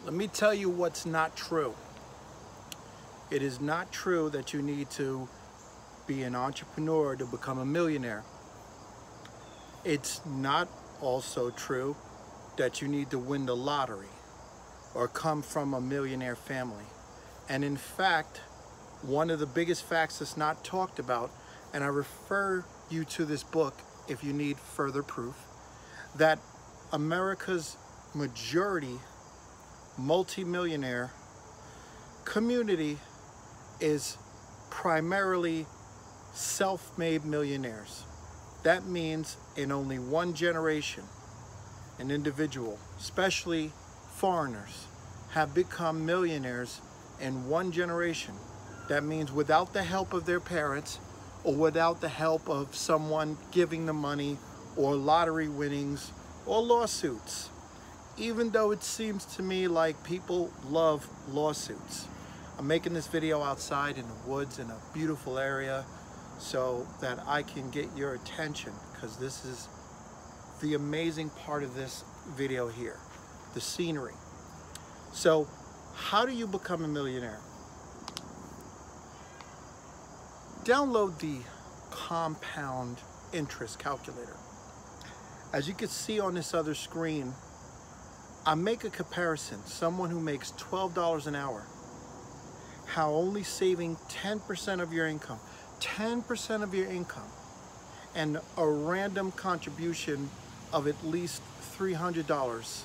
Let me tell you what's not true. It is not true that you need to be an entrepreneur to become a millionaire. It's not also true that you need to win the lottery or come from a millionaire family. And in fact, one of the biggest facts that's not talked about, and I refer you to this book if you need further proof, that America's majority multimillionaire community is primarily self-made millionaires. That means in only one generation, an individual, especially foreigners, have become millionaires in one generation. That means without the help of their parents or without the help of someone giving them money or lottery winnings or lawsuits. Even though it seems to me like people love lawsuits. I'm making this video outside in the woods in a beautiful area so that I can get your attention, because this is the amazing part of this video here, the scenery. So how do you become a millionaire? Download the compound interest calculator. As you can see on this other screen, I make a comparison. Someone who makes $12 an hour, how only saving 10% of your income, 10% of your income, and a random contribution of at least $300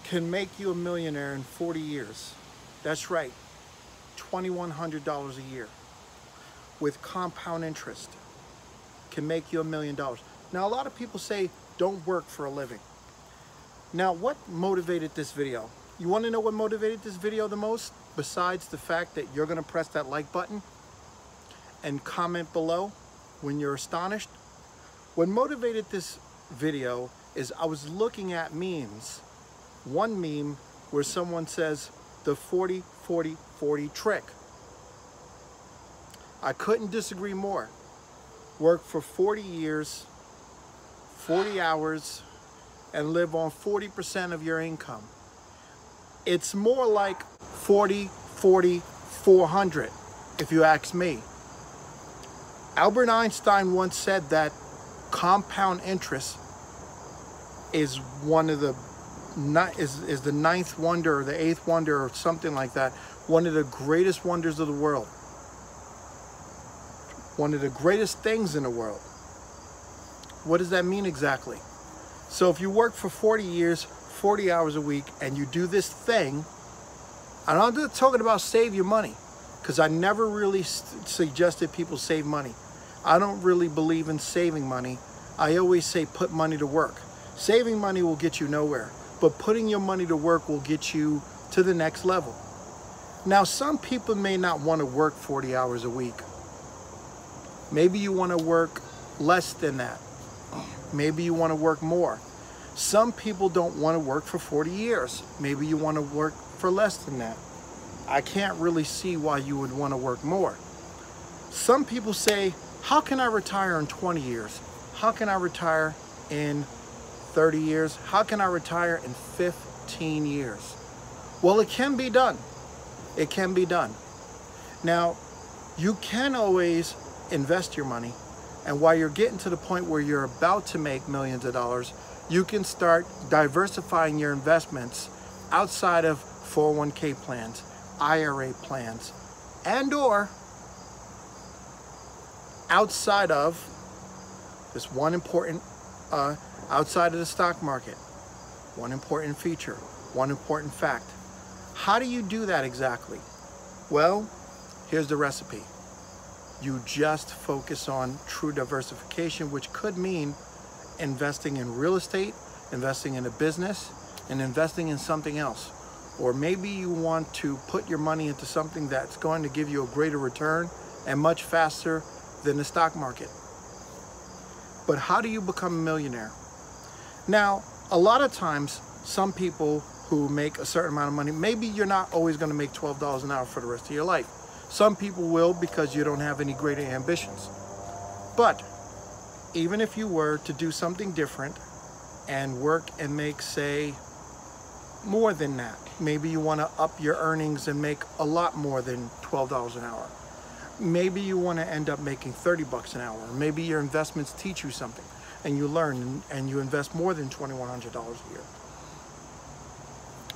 can make you a millionaire in 40 years. That's right, $2,100 a year with compound interest can make you $1 million. Now, a lot of people say, don't work for a living. Now, what motivated this video? You want to know what motivated this video the most? Besides the fact that you're going to press that like button and comment below when you're astonished. What motivated this video is I was looking at memes. One meme where someone says the 40-40-40 trick. I couldn't disagree more. Work for 40 years, 40 hours, and live on 40% of your income. It's more like 40-40-400, if you ask me. Albert Einstein once said that compound interest is one of the is the ninth wonder or the eighth wonder or something like that. One of the greatest wonders of the world. One of the greatest things in the world. What does that mean exactly? So if you work for 40 years, 40 hours a week, and you do this thing, I'm not talking about save your money, because I never really suggested people save money. I don't really believe in saving money. I always say put money to work. Saving money will get you nowhere, but putting your money to work will get you to the next level. Now, some people may not want to work 40 hours a week. Maybe you want to work less than that. Maybe you want to work more. Some people don't want to work for 40 years. Maybe you want to work for less than that. I can't really see why you would want to work more. Some people say, how can I retire in 20 years? How can I retire in 30 years? How can I retire in 15 years? Well, it can be done. It can be done. Now, you can always invest your money, and while you're getting to the point where you're about to make millions of dollars, you can start diversifying your investments outside of 401k plans, IRA plans, and or outside of this one important, outside of the stock market. One important feature, one important fact. How do you do that exactly? Well, here's the recipe. You just focus on true diversification, which could mean investing in real estate, investing in a business, and investing in something else. Or maybe you want to put your money into something that's going to give you a greater return and much faster than the stock market. But how do you become a millionaire? Now, a lot of times, some people who make a certain amount of money, maybe you're not always going to make $12 an hour for the rest of your life. Some people will, because you don't have any greater ambitions. But even if you were to do something different and work and make, say, more than that. Maybe you want to up your earnings and make a lot more than $12 an hour. Maybe you want to end up making 30 bucks an hour. Maybe your investments teach you something and you learn and you invest more than $2,100 a year.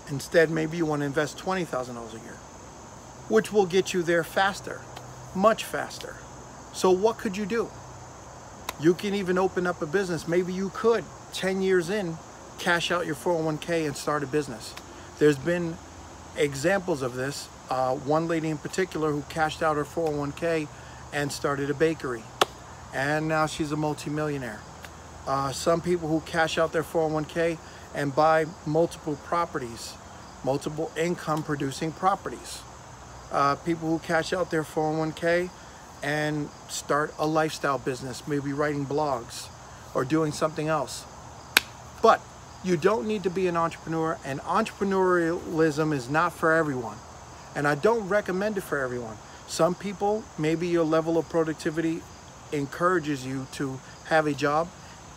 Instead, maybe you want to invest $20,000 a year, which will get you there faster, much faster. So what could you do? You can even open up a business. Maybe you could, 10 years in, cash out your 401k and start a business. There's been examples of this. One lady in particular who cashed out her 401k and started a bakery. And now she's a multimillionaire. Some people who cash out their 401k and buy multiple properties, multiple income producing properties. People who cash out their 401k and start a lifestyle business, maybe writing blogs or doing something else. But you don't need to be an entrepreneur, and entrepreneurialism is not for everyone. And I don't recommend it for everyone. Some people, maybe your level of productivity encourages you to have a job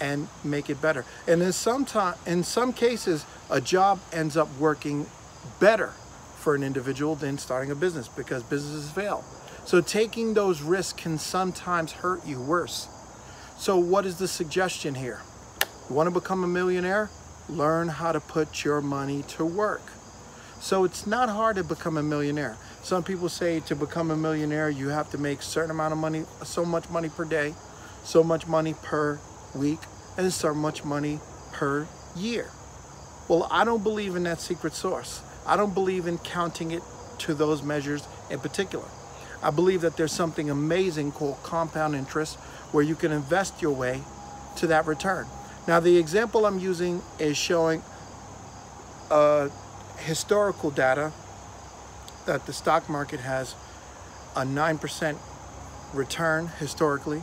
and make it better. And in some cases, a job ends up working better for an individual than starting a business, because businesses fail. So taking those risks can sometimes hurt you worse. So what is the suggestion here? You want to become a millionaire? Learn how to put your money to work. So it's not hard to become a millionaire. Some people say to become a millionaire, you have to make a certain amount of money, so much money per day, so much money per week, and so much money per year. Well, I don't believe in that secret sauce. I don't believe in counting it to those measures in particular. I believe that there's something amazing called compound interest, where you can invest your way to that return. Now, the example I'm using is showing historical data that the stock market has a 9% return historically.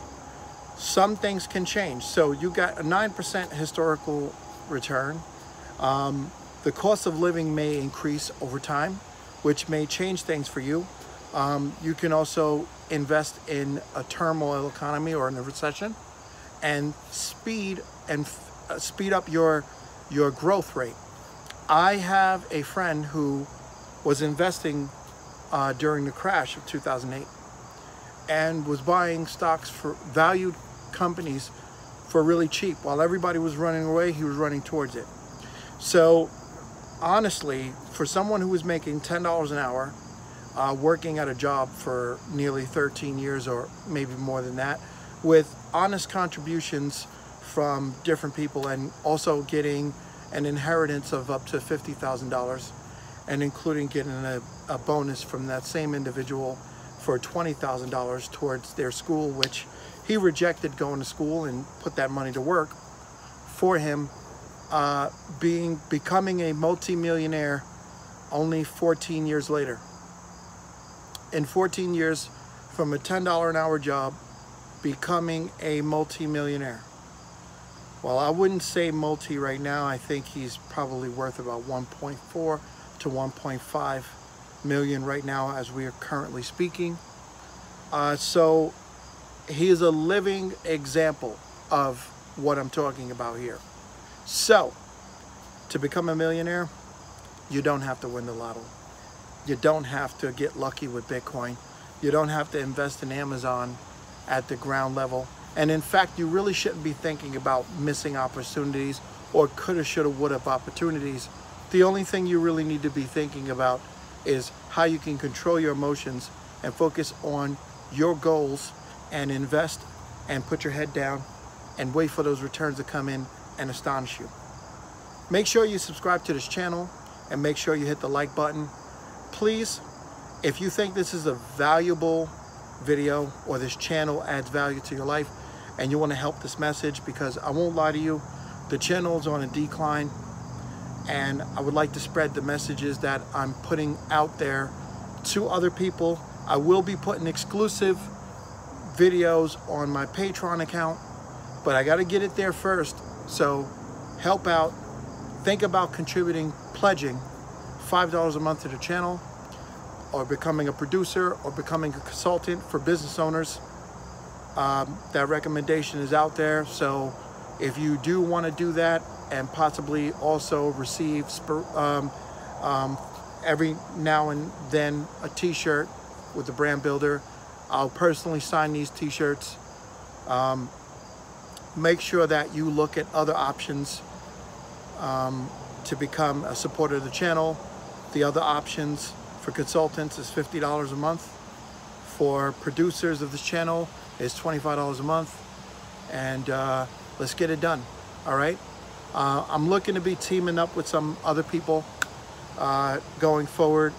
Some things can change. So you got a 9% historical return. The cost of living may increase over time, which may change things for you. You can also invest in a turmoil economy or in a recession and speed up your growth rate. I have a friend who was investing during the crash of 2008 and was buying stocks for valued companies for really cheap. While everybody was running away, he was running towards it. So honestly, for someone who was making $10 an hour, working at a job for nearly 13 years or maybe more than that, with honest contributions from different people, and also getting an inheritance of up to $50,000, and including getting a bonus from that same individual for $20,000 towards their school, which he rejected going to school and put that money to work for him, becoming a multimillionaire only 14 years later. In 14 years, from a $10 an hour job, becoming a multimillionaire. Well, I wouldn't say multi right now. I think he's probably worth about 1.4 to 1.5 million right now as we are currently speaking. So he is a living example of what I'm talking about here. So to become a millionaire, you don't have to win the lotto. You don't have to get lucky with Bitcoin. You don't have to invest in Amazon at the ground level. And in fact, you really shouldn't be thinking about missing opportunities or coulda, shoulda, woulda opportunities. The only thing you really need to be thinking about is how you can control your emotions and focus on your goals and invest and put your head down and wait for those returns to come in and astonish you. Make sure you subscribe to this channel and make sure you hit the like button. Please, if you think this is a valuable video or this channel adds value to your life and you want to help this message, because I won't lie to you, the channel is on a decline, and I would like to spread the messages that I'm putting out there to other people. I will be putting exclusive videos on my Patreon account, but I got to get it there first. So help out. Think about contributing, pledging $5 a month to the channel, or becoming a producer, or becoming a consultant for business owners. That recommendation is out there. So If you do want to do that and possibly also receive every now and then a t-shirt with the brand builder, I'll personally sign these t-shirts. Make sure that you look at other options to become a supporter of the channel. The other options for consultants is $50 a month. For producers of this channel is $25 a month. And let's get it done, all right? I'm looking to be teaming up with some other people going forward.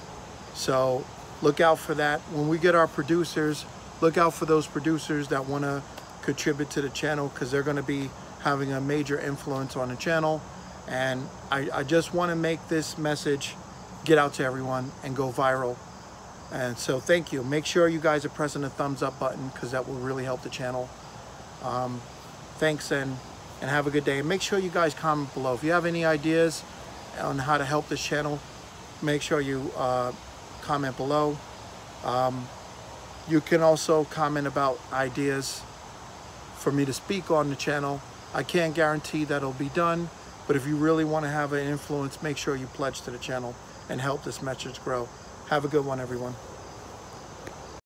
So look out for that. When we get our producers, look out for those producers that want to contribute to the channel, because they're going to be having a major influence on the channel. And I just want to make this message get out to everyone and go viral. And so thank you. Make sure you guys are pressing the thumbs up button, because that will really help the channel. Thanks, and have a good day. And make sure you guys comment below. If you have any ideas on how to help this channel, make sure you comment below. You can also comment about ideas for me to speak on the channel. I can't guarantee that it'll be done, but if you really want to have an influence, make sure you pledge to the channel and help this message grow. Have a good one, everyone.